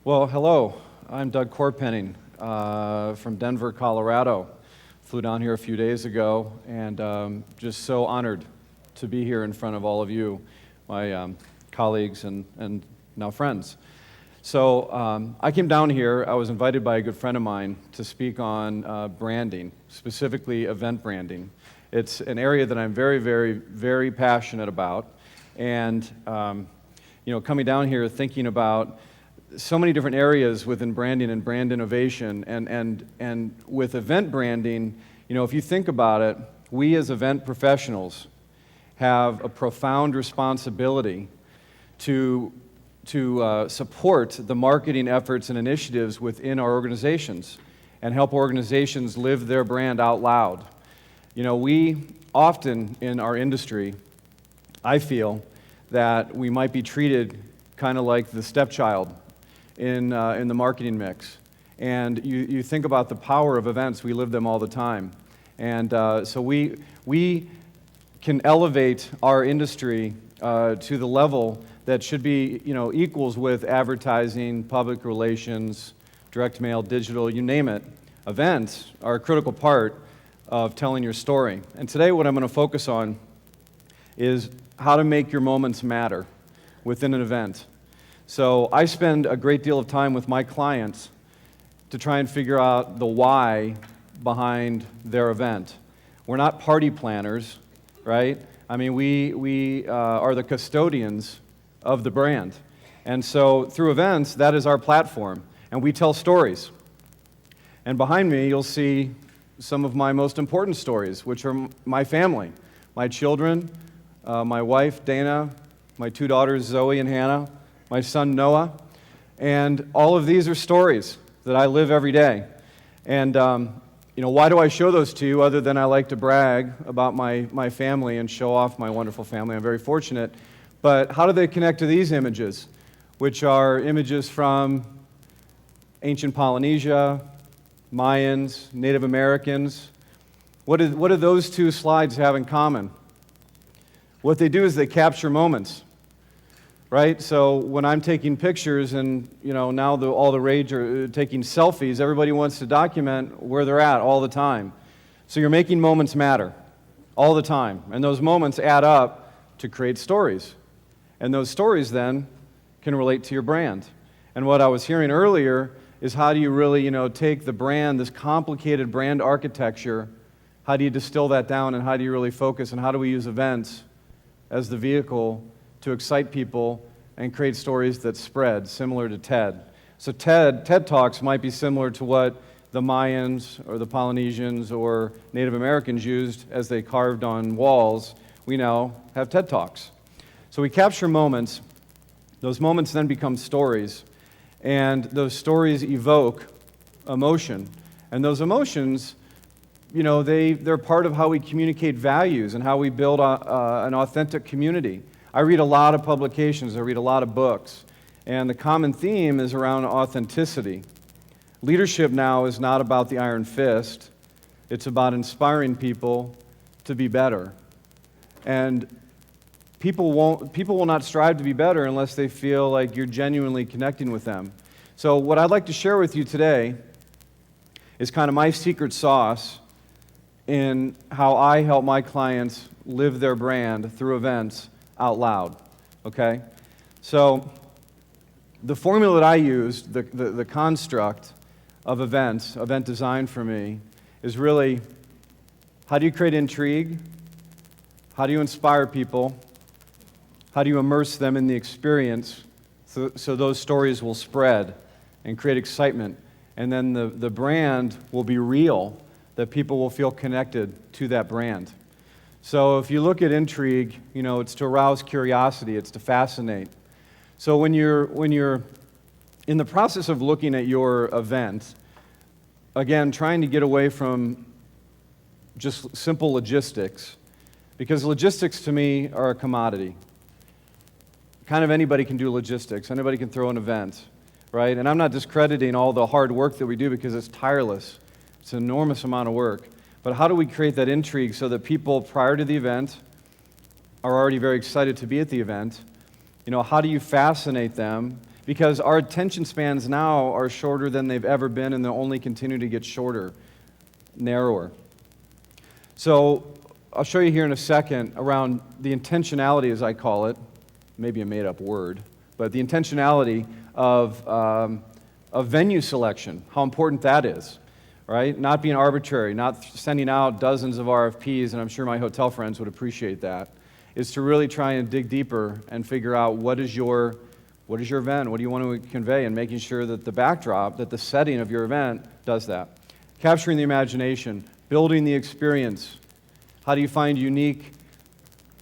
Well, hello. I'm Doug Chorpenning from Denver, Colorado. Flew down here a few days ago, and just so honored to be here in front of all of you, my colleagues and now friends. So I came down here. I was invited by a good friend of mine to speak on branding, specifically event branding. It's an area that I'm very, very, very passionate about, and coming down here thinking about so many different areas within branding and brand innovation, and with event branding, if you think about it, we as event professionals have a profound responsibility to support the marketing efforts and initiatives within our organizations and help organizations live their brand out loud. We often in our industry, I feel that we might be treated kind of like the stepchild in the marketing mix. And you think about the power of events, we live them all the time. And so we can elevate our industry to the level that should be equals with advertising, public relations, direct mail, digital, you name it. Events are a critical part of telling your story. And today what I'm going to focus on is how to make your moments matter within an event. So I spend a great deal of time with my clients to try and figure out the why behind their event. We're not party planners, right? I mean, we are the custodians of the brand. And so through events, that is our platform, and we tell stories. And behind me, you'll see some of my most important stories, which are my family, my children, my wife, Dana, my two daughters, Zoe and Hannah, my son Noah, and all of these are stories that I live every day. And why do I show those to you other than I like to brag about my family and show off my wonderful family? I'm very fortunate. But how do they connect to these images, which are images from ancient Polynesia, Mayans, Native Americans? What do those two slides have in common? What they do is they capture moments. Right? So when I'm taking pictures and, now all the rage are taking selfies, everybody wants to document where they're at all the time. So you're making moments matter all the time. And those moments add up to create stories. And those stories then can relate to your brand. And what I was hearing earlier is how do you really, take the brand, this complicated brand architecture, how do you distill that down and how do you really focus and how do we use events as the vehicle to excite people and create stories that spread, similar to TED. So TED Talks might be similar to what the Mayans or the Polynesians or Native Americans used as they carved on walls. We now have TED Talks. So we capture moments. Those moments then become stories. And those stories evoke emotion. And those emotions, they're part of how we communicate values and how we build an authentic community. I read a lot of publications, I read a lot of books, and the common theme is around authenticity. Leadership now is not about the iron fist, it's about inspiring people to be better. And people will not strive to be better unless they feel like you're genuinely connecting with them. So what I'd like to share with you today is kind of my secret sauce in how I help my clients live their brand through events out loud, okay? So the formula that I used, the construct of events, event design for me, is really how do you create intrigue? How do you inspire people? How do you immerse them in the experience so those stories will spread and create excitement? And then the brand will be real, that people will feel connected to that brand. So if you look at intrigue, it's to arouse curiosity, it's to fascinate. So when you're in the process of looking at your event, again, trying to get away from just simple logistics, because logistics to me are a commodity. Kind of anybody can do logistics, anybody can throw an event, right? And I'm not discrediting all the hard work that we do because it's tireless. It's an enormous amount of work. But how do we create that intrigue so that people prior to the event are already very excited to be at the event? How do you fascinate them? because our attention spans now are shorter than they've ever been, and they'll only continue to get shorter, narrower. So I'll show you here in a second around the intentionality, as I call it, maybe a made-up word, but the intentionality of venue selection, how important that is, right? Not being arbitrary, not sending out dozens of RFPs, and I'm sure my hotel friends would appreciate that, is to really try and dig deeper and figure out what is your event, what do you want to convey, and making sure that the backdrop, that the setting of your event does that. Capturing the imagination, building the experience. How do you find unique,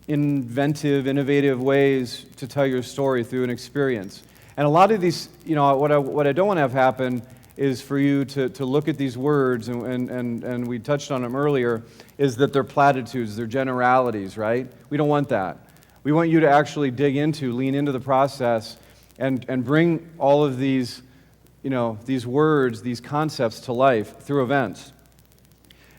inventive, innovative ways to tell your story through an experience? And a lot of these, you know, what I don't want to have happen is for you to look at these words, and we touched on them earlier, is that they're platitudes, they're generalities, right? We don't want that. We want you to actually dig into, lean into the process, and bring all of these, you know, these words, these concepts to life through events.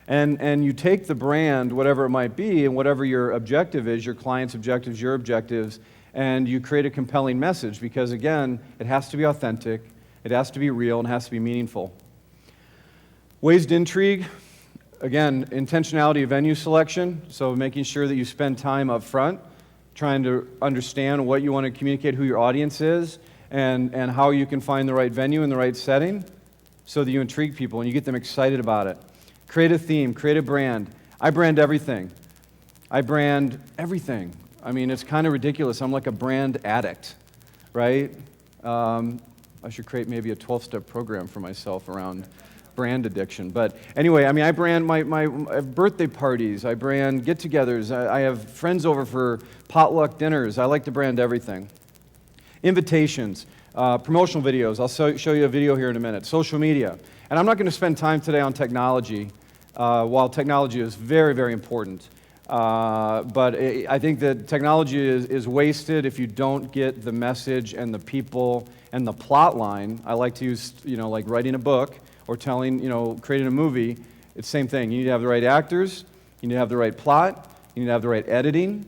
And you take the brand, whatever it might be, and whatever your objective is, your client's objectives, your objectives, and you create a compelling message, because again, it has to be authentic, it has to be real, and it has to be meaningful. Ways to intrigue, again, intentionality of venue selection, so making sure that you spend time up front, trying to understand what you want to communicate, who your audience is, and how you can find the right venue and the right setting, so that you intrigue people and you get them excited about it. Create a theme, create a brand. I brand everything. I brand everything. I mean, it's kind of ridiculous. I'm like a brand addict, right? I should create maybe a 12-step program for myself around brand addiction. But anyway, I mean, I brand my birthday parties. I brand get-togethers. I have friends over for potluck dinners. I like to brand everything. Invitations, promotional videos. I'll show you a video here in a minute. Social media. And I'm not going to spend time today on technology, while technology is very, very important. But I think that technology is wasted if you don't get the message and the people and the plot line. I like to use, you know, like writing a book or telling, you know, creating a movie. It's the same thing. You need to have the right actors, you need to have the right plot, you need to have the right editing,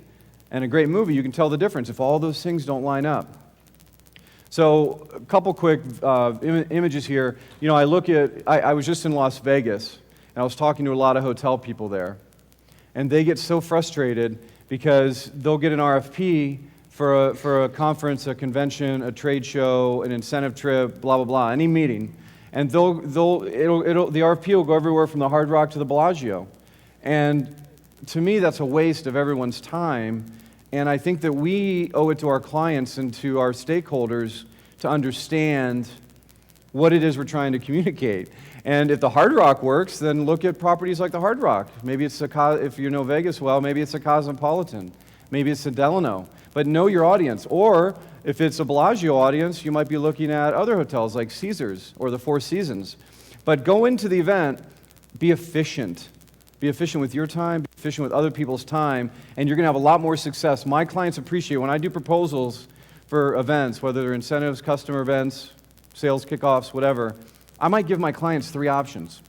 and a great movie, you can tell the difference if all those things don't line up. So a couple quick images here. You know, I was just in Las Vegas, and I was talking to a lot of hotel people there. And they get so frustrated because they'll get an RFP for a conference, a convention, a trade show, an incentive trip, blah, blah, blah, any meeting. And the RFP will go everywhere from the Hard Rock to the Bellagio. And to me, that's a waste of everyone's time. And I think that we owe it to our clients and to our stakeholders to understand what it is we're trying to communicate. And if the Hard Rock works, then look at properties like the Hard Rock. Maybe it's if you know Vegas well, maybe it's a Cosmopolitan. Maybe it's a Delano. But know your audience. Or if it's a Bellagio audience, you might be looking at other hotels like Caesars or the Four Seasons. But go into the event, be efficient. Be efficient with your time, be efficient with other people's time, and you're going to have a lot more success. My clients appreciate when I do proposals for events, whether they're incentives, customer events, sales kickoffs, whatever, I might give my clients 3 options.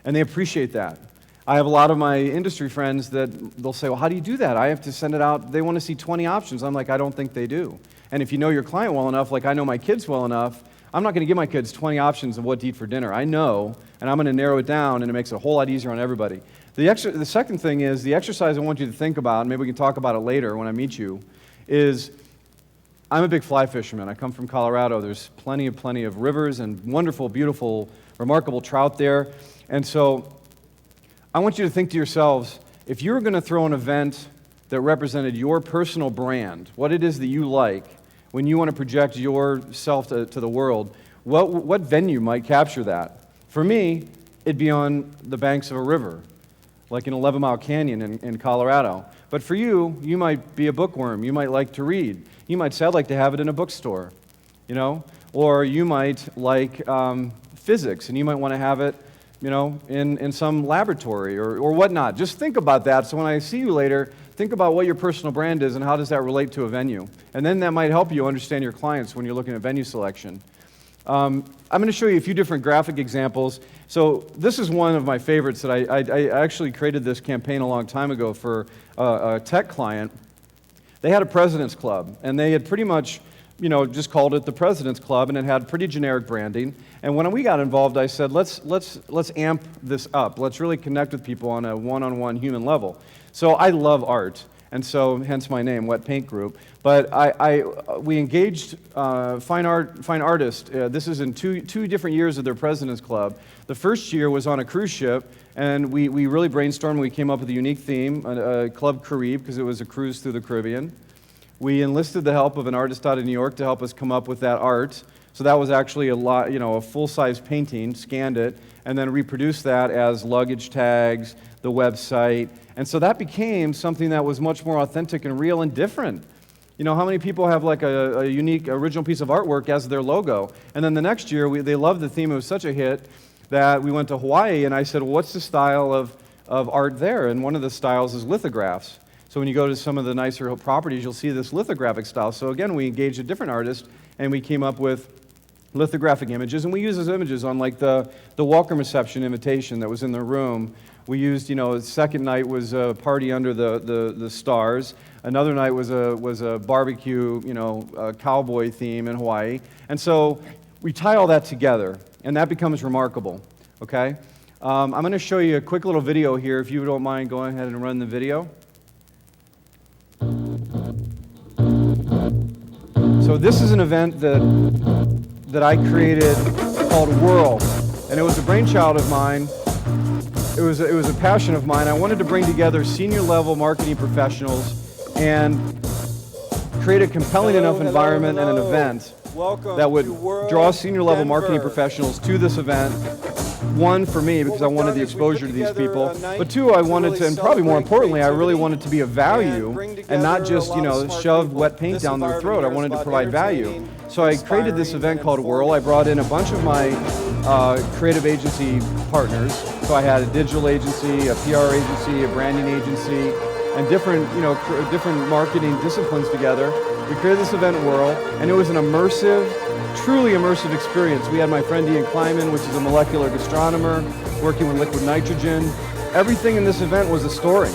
And they appreciate that. I have a lot of my industry friends that they'll say, well, how do you do that? I have to send it out. They want to see 20 options. I'm like, I don't think they do. And if you know your client well enough, like I know my kids well enough, I'm not going to give my kids 20 options of what to eat for dinner. I know, and I'm going to narrow it down, and it makes it a whole lot easier on everybody. The second thing is, the exercise I want you to think about, and maybe we can talk about it later when I meet you, is I'm a big fly fisherman. I come from Colorado. There's plenty of rivers and wonderful, beautiful, remarkable trout there. And so I want you to think to yourselves, if you were going to throw an event that represented your personal brand, what it is that you like, when you want to project yourself to the world, what venue might capture that? For me, it'd be on the banks of a river, like in 11 Mile Canyon in Colorado. But for you, you might be a bookworm. You might like to read. You might say, I'd like to have it in a bookstore, you know? Or you might like physics, and you might want to have it, you know, in some laboratory or whatnot. Just think about that, so when I see you later, think about what your personal brand is and how does that relate to a venue. And then that might help you understand your clients when you're looking at venue selection. I'm going to show you a few different graphic examples. So this is one of my favorites that I actually created this campaign a long time ago for a tech client. They had a president's club, and they had pretty much just called it the President's Club, and it had pretty generic branding. And when we got involved, I said, let's amp this up. Let's really connect with people on a one-on-one human level. So I love art, and so hence my name, Wet Paint Group. But we engaged fine artists. This is in two different years of their President's Club. The first year was on a cruise ship, and we really brainstormed. We came up with a unique theme, Club Caribe, because it was a cruise through the Caribbean. We enlisted the help of an artist out of New York to help us come up with that art. So that was actually a full-size painting, scanned it, and then reproduced that as luggage tags, the website. And so that became something that was much more authentic and real and different. How many people have like a unique original piece of artwork as their logo? And then the next year, they loved the theme. It was such a hit that we went to Hawaii, and I said, well, what's the style of art there? And one of the styles is lithographs. So when you go to some of the nicer properties, you'll see this lithographic style. So again, we engaged a different artist, and we came up with lithographic images, and we used those images on like the welcome reception invitation that was in the room. We used, the second night was a party under the stars. Another night was a barbecue, cowboy theme in Hawaii. And so we tie all that together, and that becomes remarkable, okay? I'm going to show you a quick little video here, if you don't mind going ahead and run the video. So this is an event that I created called Whirl, and it was a brainchild of mine. It was a passion of mine. I wanted to bring together senior level marketing professionals and create a compelling enough environment and an event that would draw senior level marketing professionals to this event. One, for me, because I wanted the exposure to these people, but two, I wanted to, and probably more importantly, I really wanted to be of value and not just, shove wet paint down their throat. I wanted to provide value. So I created this event called Whirl. I brought in a bunch of my creative agency partners. So I had a digital agency, a PR agency, a branding agency, and different marketing disciplines together. We created this event Whirl, and it was an immersive, truly immersive experience. We had my friend Ian Kleiman, which is a molecular gastronomer, working with liquid nitrogen. Everything in this event was a story.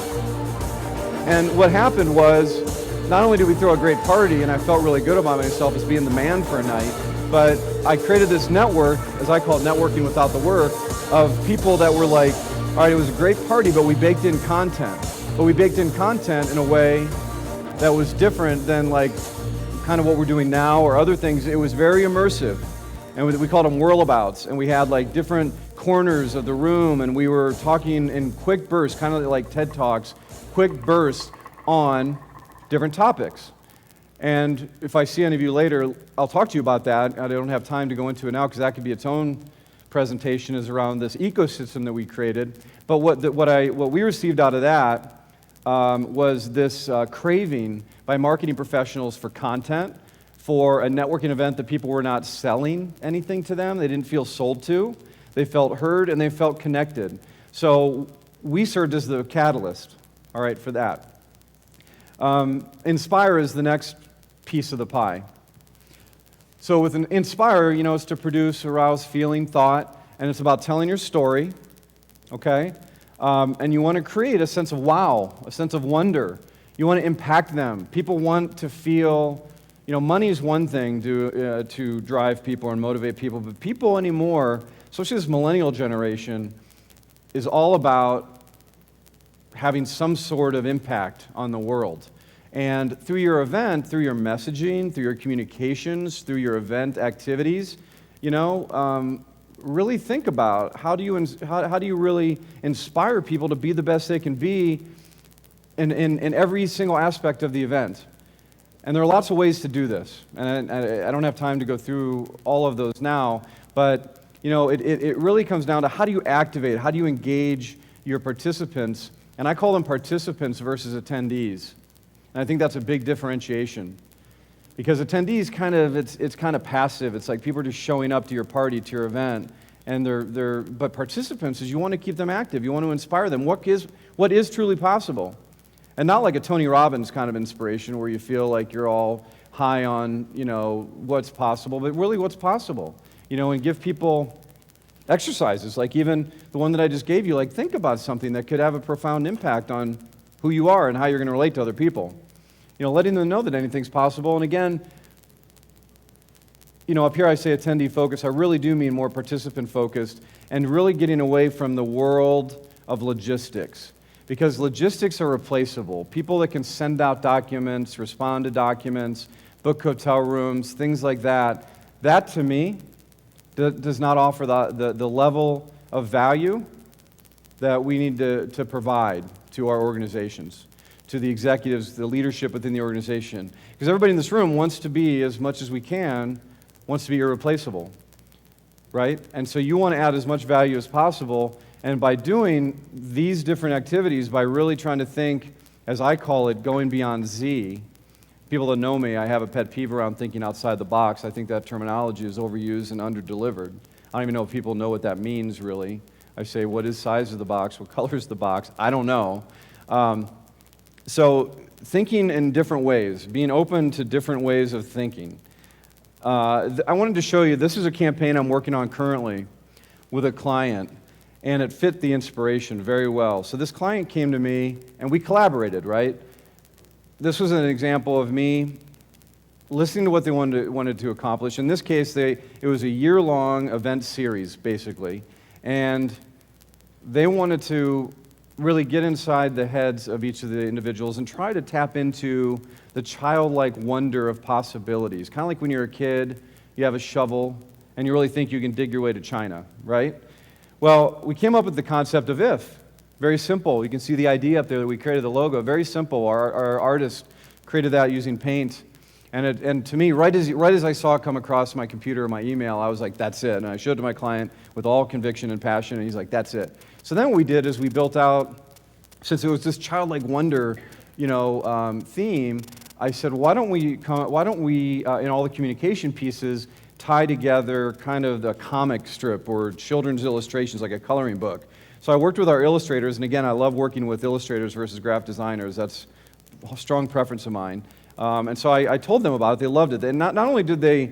And what happened was, not only did we throw a great party, and I felt really good about myself as being the man for a night, but I created this network, as I call it, networking without the work, of people that were like, all right, it was a great party, but we baked in content. But we baked in content in a way that was different than like kind of what we're doing now or other things. It was very immersive, and we called them whirlabouts, and we had like different corners of the room, and we were talking in quick bursts, kind of like TED Talks, quick bursts on different topics. And if I see any of you later, I'll talk to you about that. I don't have time to go into it now because that could be its own presentation, is around this ecosystem that we created. But what we received out of that was this craving by marketing professionals for content, for a networking event that people were not selling anything to them. They didn't feel sold to. They felt heard and they felt connected. So we served as the catalyst, all right, for that. Inspire is the next piece of the pie. So with Inspire, it's to produce, arouse, feeling, thought, and it's about telling your story, okay? And you want to create a sense of wow, a sense of wonder. You want to impact them. People want to feel, money is one thing to drive people and motivate people, but people anymore, especially this millennial generation, is all about having some sort of impact on the world. And through your event, through your messaging, through your communications, through your event activities, really think about how do you really inspire people to be the best they can be in every single aspect of the event. And there are lots of ways to do this. And I don't have time to go through all of those now, but it really comes down to how do you activate, how do you engage your participants, and I call them participants versus attendees. And I think that's a big differentiation. Because attendees it's kind of passive. It's like people are just showing up to your party, to your event, and but participants is you want to keep them active. You want to inspire them. What is truly possible? And not like a Tony Robbins kind of inspiration where you feel like you're all high on, what's possible, but really what's possible. And give people exercises, like even the one that I just gave you, like think about something that could have a profound impact on who you are and how you're going to relate to other people. Letting them know that anything's possible. And again, up here I say attendee focused. I really do mean more participant focused and really getting away from the world of logistics. Because logistics are replaceable. People that can send out documents, respond to documents, book hotel rooms, things like that, that to me does not offer the level of value that we need to provide to our organizations, to the executives, the leadership within the organization. Because everybody in this room wants to be, as much as we can, wants to be irreplaceable, right? And so you want to add as much value as possible, and by doing these different activities, by really trying to think, as I call it, going beyond Z. People that know me, I have a pet peeve around thinking outside the box. I think that terminology is overused and under-delivered. I don't even know if people know what that means, really. I say, what is size of the box? What color is the box? I don't know. So thinking in different ways, being open to different ways of thinking. I wanted to show you, this is a campaign I'm working on currently with a client, and it fit the inspiration very well. So this client came to me, and we collaborated, right? This was an example of me listening to what they wanted to accomplish. In this case, it was a year-long event series, basically, and they wanted to really get inside the heads of each of the individuals and try to tap into the childlike wonder of possibilities. Kind of like when you're a kid, you have a shovel, and you really think you can dig your way to China, right? Well, we came up with the concept of if. Very simple. You can see the idea up there that we created the logo. Very simple. Our artist created that using paint. And to me, right as I saw it come across my computer or my email, I was like, that's it. And I showed it to my client with all conviction and passion, and he's like, that's it. So then what we did is we built out, since it was this childlike wonder, theme, I said, why don't we in all the communication pieces, tie together kind of the comic strip or children's illustrations, like a coloring book. So I worked with our illustrators, and again, I love working with illustrators versus graphic designers. That's a strong preference of mine. And so I told them about it. They loved it. And not only did they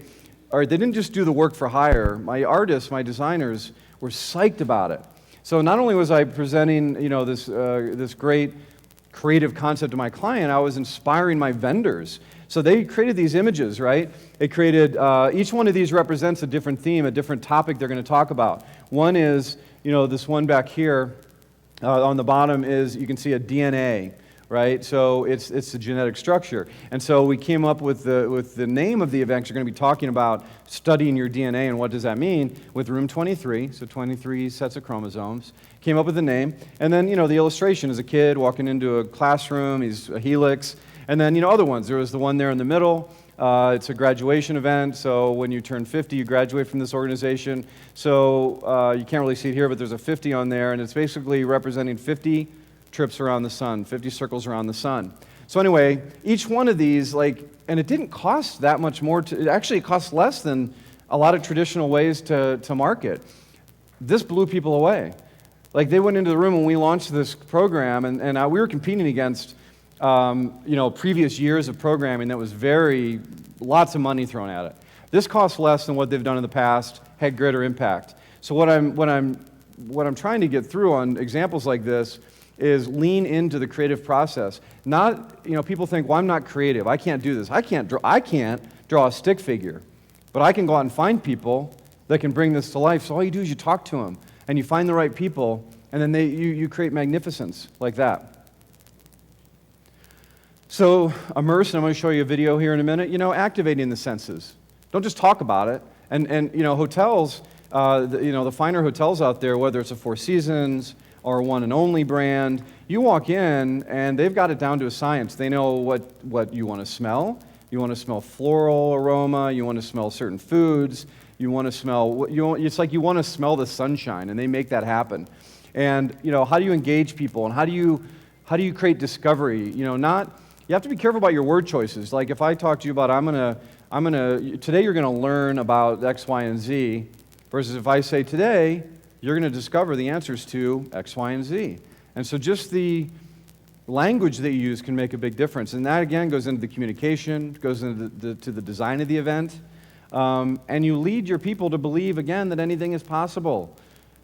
didn't just do the work for hire. My artists, my designers, were psyched about it. So not only was I presenting, this great creative concept to my client, I was inspiring my vendors. So they created these images, right? They created, each one of these represents a different theme, a different topic they're going to talk about. One is, this one back here on the bottom is, you can see a DNA, right? So it's the genetic structure. And so we came up with the name of the event. You're going to be talking about studying your DNA and what does that mean with room 23, so 23 sets of chromosomes. Came up with the name. And then, the illustration is a kid walking into a classroom, he's a helix. And then, other ones. There was the one there in the middle. It's a graduation event, so when you turn 50, you graduate from this organization. So you can't really see it here, but there's a 50 on there, and it's basically representing 50 trips around the sun, 50 circles around the sun. So anyway, each one of these, and it didn't cost that much more. It cost less than a lot of traditional ways to market. This blew people away. They went into the room when we launched this program, and we were competing against previous years of programming that was lots of money thrown at it. This costs less than what they've done in the past, had greater impact. So what I'm trying to get through on examples like this is lean into the creative process. Not, people think, well, I'm not creative. I can't do this. I can't draw a stick figure, but I can go out and find people that can bring this to life. So all you do is you talk to them, and you find the right people, and then you create magnificence like that. So immerse, and I'm going to show you a video here in a minute, activating the senses. Don't just talk about it. And hotels, the finer hotels out there, whether it's a Four Seasons or One and Only brand, you walk in and they've got it down to a science. They know what you want to smell. You want to smell floral aroma. You want to smell certain foods. You want to smell, it's like you want to smell the sunshine, and they make that happen. And, how do you engage people, and how do you create discovery? You have to be careful about your word choices. Like if I talk to you about, today you're going to learn about X, Y, and Z, versus if I say today, you're going to discover the answers to X, Y, and Z. And so just the language that you use can make a big difference. And that, again, goes into the communication, goes into the design of the event. And you lead your people to believe, again, that anything is possible.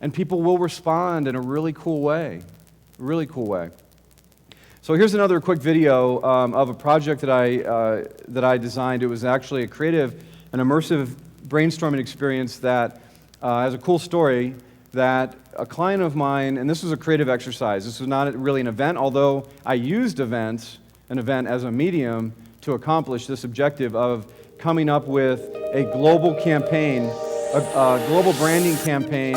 And people will respond in a really cool way. Really cool way. So here's another quick video of a project that I designed. It was actually a creative and immersive brainstorming experience that has a cool story that a client of mine, and this was a creative exercise. This was not really an event, although I used an event as a medium to accomplish this objective of coming up with a global campaign, a global branding campaign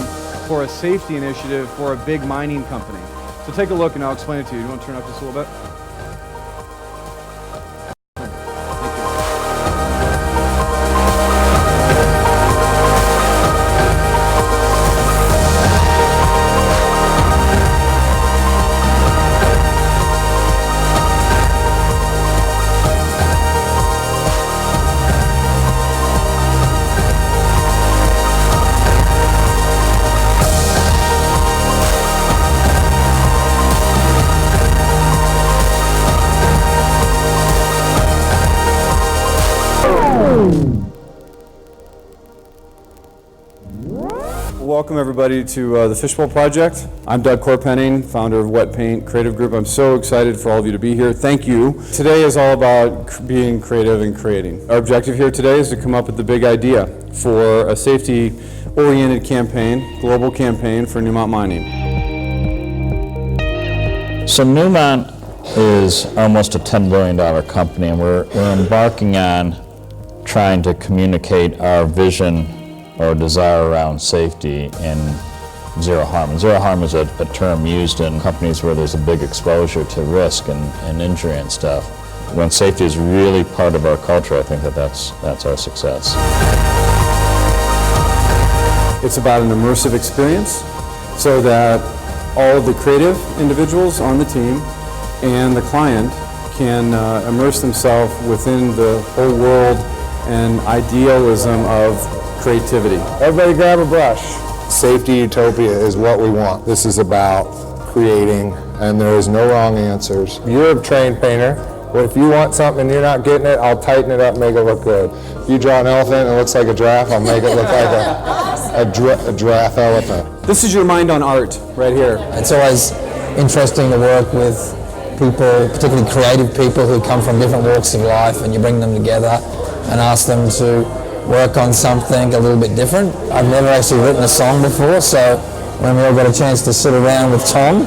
for a safety initiative for a big mining company. So take a look and I'll explain it to you. You want to turn up just a little bit? Welcome everybody to the Fishbowl Project. I'm Doug Chorpenning, founder of Wet Paint Creative Group. I'm so excited for all of you to be here. Thank you. Today is all about being creative and creating. Our objective here today is to come up with the big idea for a safety-oriented campaign, global campaign for Newmont Mining. So Newmont is almost a $10 billion company, and we're embarking on trying to communicate our vision or desire around safety and zero harm. And zero harm is a term used in companies where there's a big exposure to risk and injury and stuff. When safety is really part of our culture, I think that's our success. It's about an immersive experience so that all of the creative individuals on the team and the client can immerse themselves within the whole world and idealism of creativity. Everybody grab a brush. Safety utopia is what we want. This is about creating, and there is no wrong answers. You're a trained painter. Well, if you want something and you're not getting it, I'll tighten it up and make it look good. If you draw an elephant and it looks like a giraffe, I'll make it look like a giraffe elephant. This is your mind on art, right here. It's always interesting to work with people, particularly creative people who come from different walks of life, and you bring them together and ask them to work on something a little bit different. I've never actually written a song before, so when we all got a chance to sit around with Tom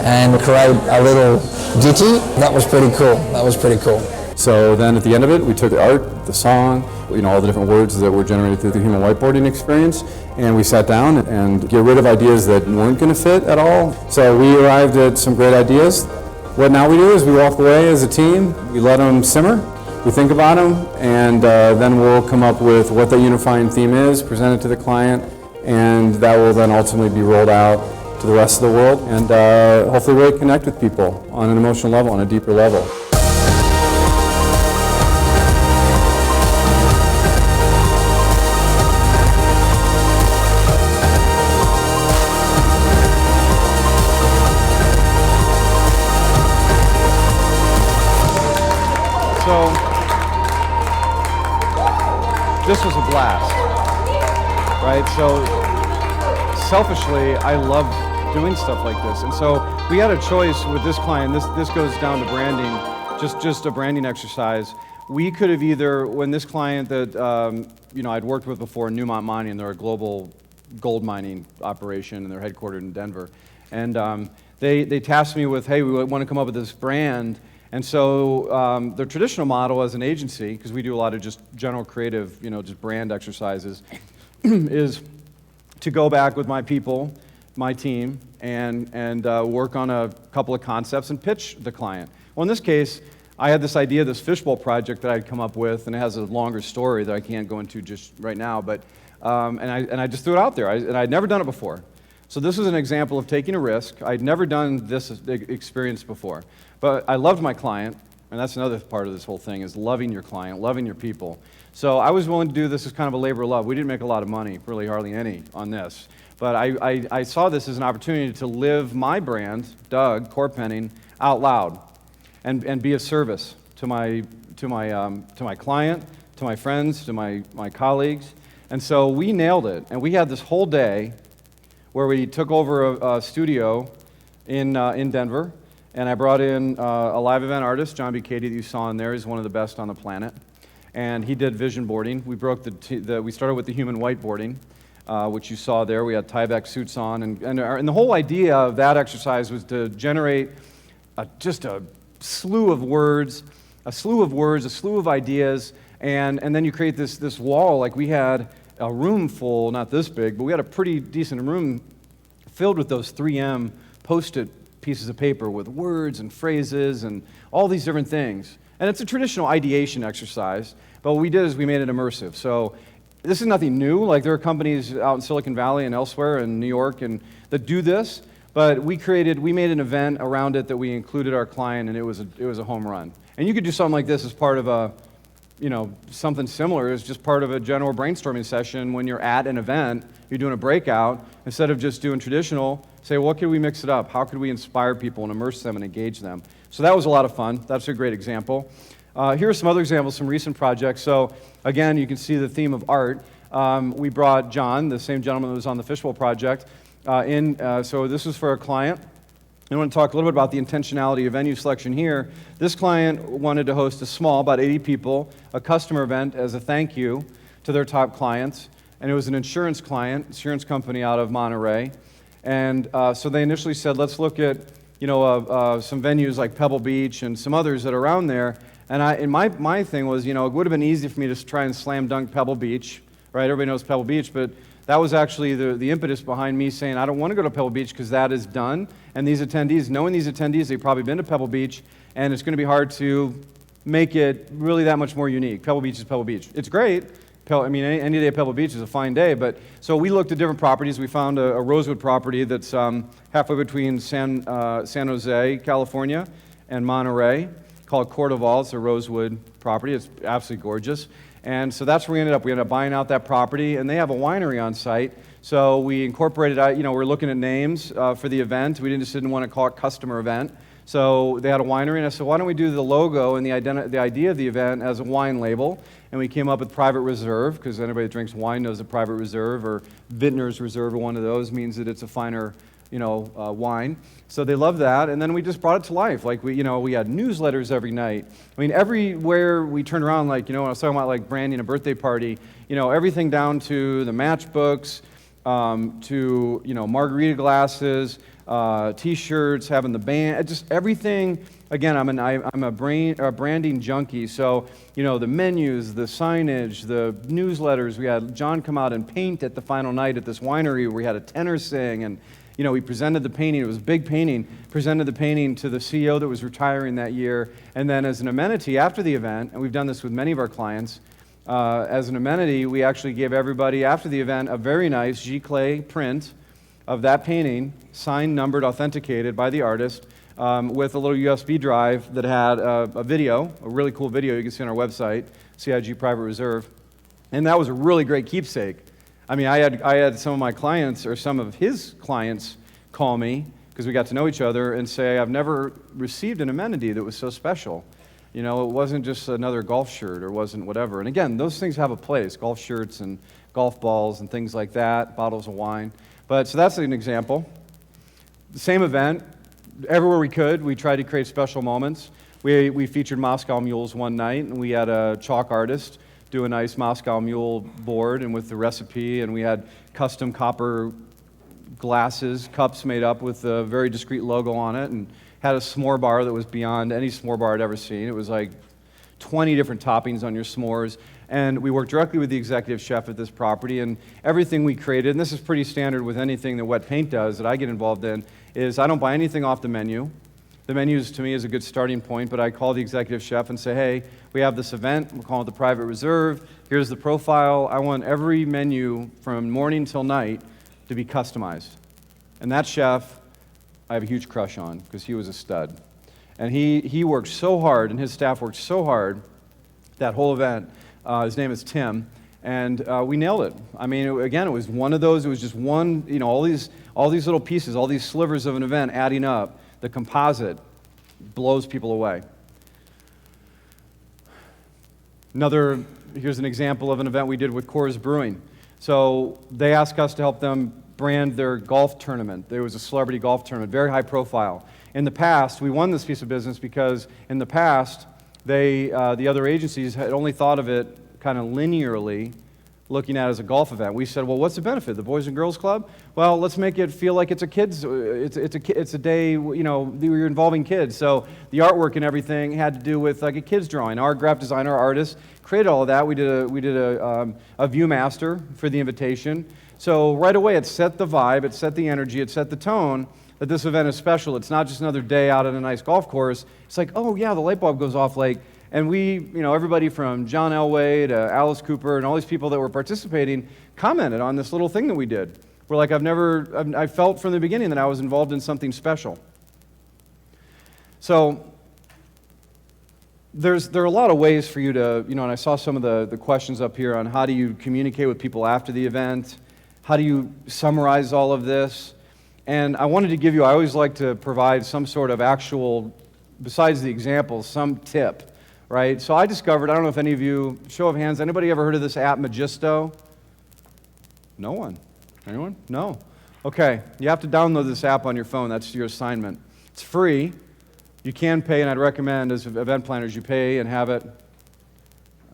and create a little ditty, that was pretty cool. That was pretty cool. So then at the end of it, we took the art, the song, all the different words that were generated through the human whiteboarding experience, and we sat down and get rid of ideas that weren't going to fit at all. So we arrived at some great ideas. What now we do is we walk away as a team, we let them simmer, we think about them, and then we'll come up with what the unifying theme is, present it to the client, and that will then ultimately be rolled out to the rest of the world, and hopefully really connect with people on an emotional level, on a deeper level. This was a blast, right? So selfishly, I loved doing stuff like this. And so we had a choice with this client. This goes down to branding, just a branding exercise. We could have either, when this client that I'd worked with before, Newmont Mining, they're a global gold mining operation, and they're headquartered in Denver. And they tasked me with, hey, we want to come up with this brand. And so the traditional model as an agency, because we do a lot of just general creative, just brand exercises, is to go back with my people, my team, and work on a couple of concepts and pitch the client. Well, in this case, I had this idea, this fishbowl project that I'd come up with, and it has a longer story that I can't go into just right now, but and I just threw it out there, and I'd never done it before. So this was an example of taking a risk. I'd never done this experience before. But I loved my client, and that's another part of this whole thing, is loving your client, loving your people. So I was willing to do this as kind of a labor of love. We didn't make a lot of money, really hardly any, on this. But I saw this as an opportunity to live my brand, Doug Chorpenning, out loud, and be of service to my client, to my friends, to my colleagues. And so we nailed it. And we had this whole day where we took over a studio in Denver. And I brought in a live event artist, John B. Katie, that you saw in there. He's one of the best on the planet. and he did vision boarding. We we started with the human whiteboarding, which you saw there. We had Tyvek suits on, and the whole idea of that exercise was to generate just a slew of words, a slew of ideas, and then you create this wall. Like, we had a room full, not this big, but we had a pretty decent room filled with those 3M Post-it pieces of paper with words and phrases and all these different things. And it's a traditional ideation exercise, but what we did is we made it immersive. So this is nothing new. Like, there are companies out in Silicon Valley and elsewhere in New York that do this, but we made an event around it that we included our client, and it was a home run. And you could do something like this as part of something similar as just part of a general brainstorming session when you're at an event, you're doing a breakout. Instead of just doing traditional, say, what could we mix it up? How could we inspire people and immerse them and engage them? So that was a lot of fun. That's a great example. Here are some other examples, some recent projects. So again, you can see the theme of art. We brought John, the same gentleman that was on the Fishbowl project, in. So this was for a client. I want to talk a little bit about the intentionality of venue selection here. This client wanted to host a small, about 80 people, a customer event as a thank you to their top clients. And it was an insurance company out of Monterey. And so they initially said, let's look at some venues like Pebble Beach and some others that are around there. And my thing was, it would have been easy for me to try and slam dunk Pebble Beach, right? Everybody knows Pebble Beach, but that was actually the impetus behind me saying, I don't want to go to Pebble Beach because that is done. And these attendees, knowing these attendees, they've probably been to Pebble Beach, and it's going to be hard to make it really that much more unique. Pebble Beach is Pebble Beach. It's great. Any day at Pebble Beach is a fine day, but so we looked at different properties. We found a Rosewood property that's halfway between San Jose, California, and Monterey, called Cordoval. It's a Rosewood property. It's absolutely gorgeous. And so that's where we ended up. We ended up buying out that property, and they have a winery on site. So we incorporated, we're looking at names for the event. We just didn't want to call it customer event. So they had a winery, and I said, why don't we do the logo and the idea of the event as a wine label? And we came up with Private Reserve, because anybody that drinks wine knows that Private Reserve or Vintner's Reserve or one of those means that it's a finer, wine. So they loved that, and then we just brought it to life. Like, we had newsletters every night. Everywhere we turned around, when I was talking about like branding a birthday party, everything down to the matchbooks, to margarita glasses, T-shirts, having the band, just everything. Again, I'm a branding junkie, so the menus, the signage, the newsletters. We had John come out and paint at the final night at this winery where we had a tenor sing, and we presented the painting. It was a big painting. Presented the painting to the CEO that was retiring that year, and then as an amenity after the event, and we've done this with many of our clients. As an amenity, we actually gave everybody after the event a very nice Giclée print of that painting, signed, numbered, authenticated by the artist, with a little USB drive that had a video, a really cool video you can see on our website, CIG Private Reserve. And that was a really great keepsake. I had some of my clients, or some of his clients, call me, because we got to know each other, and say, I've never received an amenity that was so special. It wasn't just another golf shirt, or wasn't whatever. And again, those things have a place, golf shirts and golf balls and things like that, bottles of wine. But so that's an example. The same event, everywhere we could, we tried to create special moments. We featured Moscow mules one night, and we had a chalk artist do a nice Moscow mule board and with the recipe, and we had custom copper glasses, cups made up with a very discreet logo on it, and had a s'more bar that was beyond any s'more bar I'd ever seen. It was like 20 different toppings on your s'mores. And we worked directly with the executive chef at this property, and everything we created, and this is pretty standard with anything that Wet Paint does that I get involved in, is I don't buy anything off the menu. The menu, to me, is a good starting point, but I call the executive chef and say, hey, we have this event, we're calling it the Private Reserve, here's the profile. I want every menu from morning till night to be customized. And that chef, I have a huge crush on, because he was a stud. And he worked so hard, and his staff worked so hard, that whole event. His name is Tim, and we nailed it. Again, it was one of those, it was just one, all these little pieces, all these slivers of an event adding up. The composite blows people away. Here's an example of an event we did with Coors Brewing. So they asked us to help them brand their golf tournament. There was a celebrity golf tournament, very high profile. In the past, we won this piece of business because in the past, the other agencies had only thought of it kind of linearly, looking at it as a golf event. We said, well, what's the benefit? The Boys and Girls Club? Well, let's make it feel like it's a kids, it's a day, you know, you're involving kids. So the artwork and everything had to do with like a kid's drawing. Our graphic designer, our artist, created all of that. We did a Viewmaster for the invitation. So right away, it set the vibe, it set the energy, it set the tone that this event is special. It's not just another day out at a nice golf course. It's like, oh yeah, the light bulb goes off like. And we, you know, everybody from John Elway to Alice Cooper and all these people that were participating commented on this little thing that we did. We're like, I felt from the beginning that I was involved in something special. So there are a lot of ways for you to, you know, and I saw some of the questions up here on how do you communicate with people after the event, how do you summarize all of this. And I wanted to give you, I always like to provide some sort of actual, besides the examples, some tip. Right? So I discovered, I don't know if any of you, show of hands, anybody ever heard of this app, Magisto? No one. Anyone? No. Okay, you have to download this app on your phone. That's your assignment. It's free. You can pay, and I'd recommend as event planners, you pay and have it.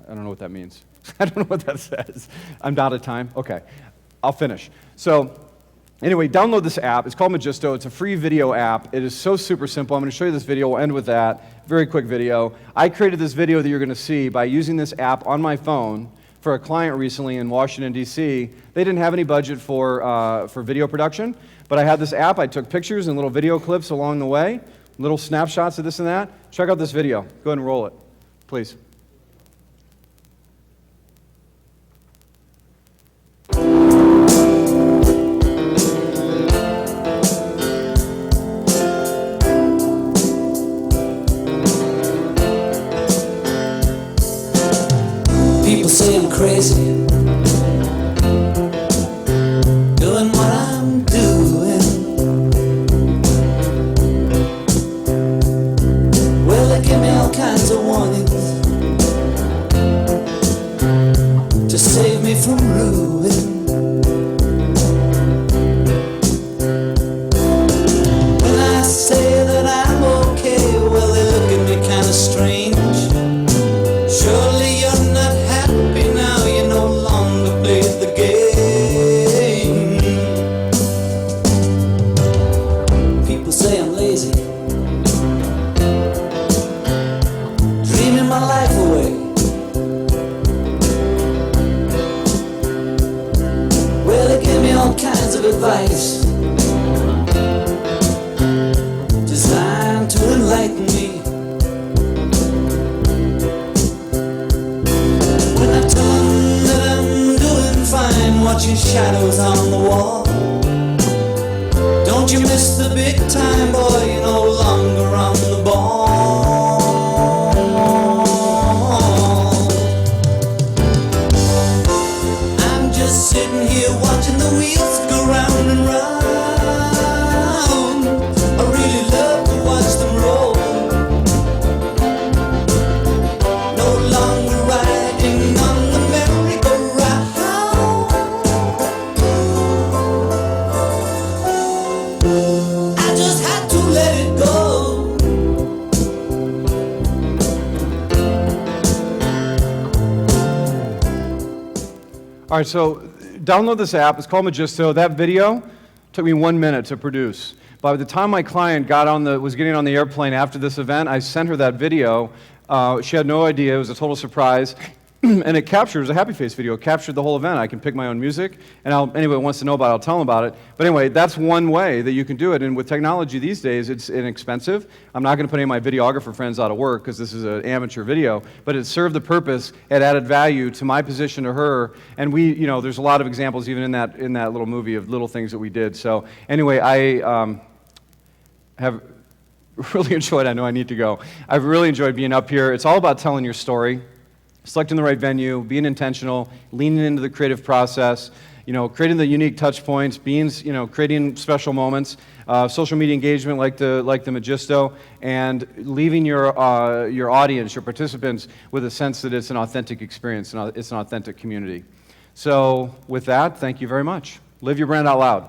I don't know what that means. I don't know what that says. I'm out of time? Okay, I'll finish. So anyway, download this app. It's called Magisto. It's a free video app. It is so super simple. I'm going to show you this video. We'll end with that. Very quick video. I created this video that you're going to see by using this app on my phone for a client recently in Washington, D.C. They didn't have any budget for video production, but I had this app. I took pictures and little video clips along the way, little snapshots of this and that. Check out this video. Go ahead and roll it, please. People say I'm crazy, doing what I'm doing. Well, they give me all kinds of warnings to save me from ruin. When I say that I'm okay, well, they look at me kind of strange. Surely you're not happy now, you no longer play the game. People say I'm lazy, dreaming my life away. Well, they give me all kinds of advice designed to enlighten me. Watching shadows on the wall. Don't you miss the big time, boy? You're no longer on the ball. I'm just sitting here watching the wheels go round and round. I really love to watch them roll. No longer riding on the merry-go-round. All right, so download this app. It's called Magisto. That video took me 1 minute to produce. By the time my client was getting on the airplane after this event, I sent her that video. She had no idea. It was a total surprise. And it was a happy face video. It captured the whole event. I can pick my own music, and anybody who wants to know about it, I'll tell them about it. But anyway, that's one way that you can do it. And with technology these days, it's inexpensive. I'm not going to put any of my videographer friends out of work because this is an amateur video, but it served the purpose. It added value to my position to her. And there's a lot of examples even in that little movie of little things that we did. So anyway, I have really enjoyed. I know I need to go. I've really enjoyed being up here. It's all about telling your story. Selecting the right venue, being intentional, leaning into the creative process, creating the unique touch points, creating special moments, social media engagement like the Magisto, and leaving your audience, your participants, with a sense that it's an authentic experience, and it's an authentic community. So with that, thank you very much. Live your brand out loud.